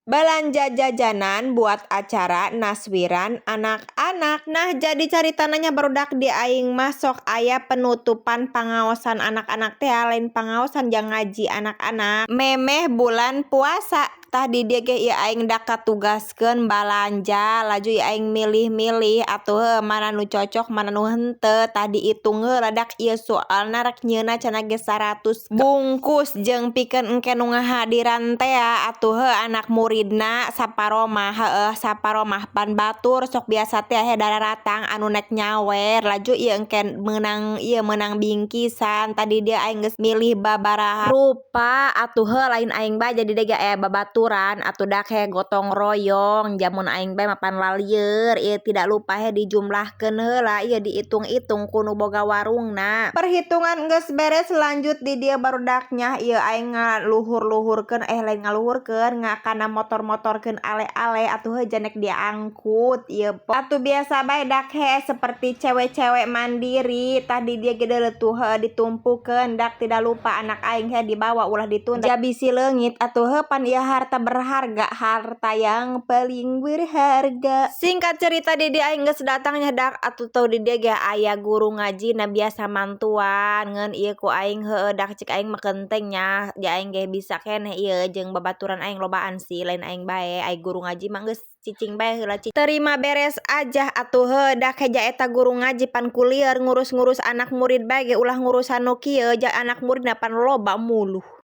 Belanja jajanan buat acara naswiran anak-anak. Nah, jadi caritananya barudak di aing masuk aya penutupan pengawasan anak-anak teh lain pengawasan jang ngaji anak-anak. Memeh bulan puasa. Tadi dia ge ieu aing dak katugaskeun balanja, laju ieu aing milih-milih atuh mana nu cocok mana nu henteu. Tadi hitung heula dak ieu soalna rek nyieunna cenah ge 100 bungkus jeung pikeun engke nu ngahadiran teh atuh anak muridna saparomah saparomah pan batur sok biasa teh aya dararatang anu nek nyawer laju ieu engke meunang bingkisan. Tadi dia aing geus milih babaraha rupa atuh lain aing bae jadi dege aya babaturan atuh dak he gotong royong jamun aing bae mapan lalieur ieu tidak lupa he dijumlahkeun heula ieu diitung-itung ku nu boga warungna. Perhitungan geus beres lanjut di dieu barudak nya ieu aing ngaluhur-luhurkeun lain ngaluhurkeun ngakana motor-motorkeun ale-ale atuh janek dia angkut ieu atuh biasa bae dak he seperti cewek-cewek mandiri. Tadi dia gede leutuh ditumpukeun dak tidak lupa anak aing he dibawa ulah ditunda bisi leungit atuh pan ieu harta berharga, harta yang paling berharga. Singkat cerita di dia aing geus datang nya dak atuh teu di dia ge aya guru ngaji na biasa mantuan ngeun ieu ku aing dak cik aing mah genteng nya ja aing ge bisa keneh ieu jeung babaturan aing lobaan sih lain aing bae ai guru ngaji mah geus cicing bae heula terima beres aja atuh dak heja eta guru ngaji pan kulieur ngurus-ngurus anak murid bae ge ulah ngurusan nu kieu ja anak murid pan loba muluh.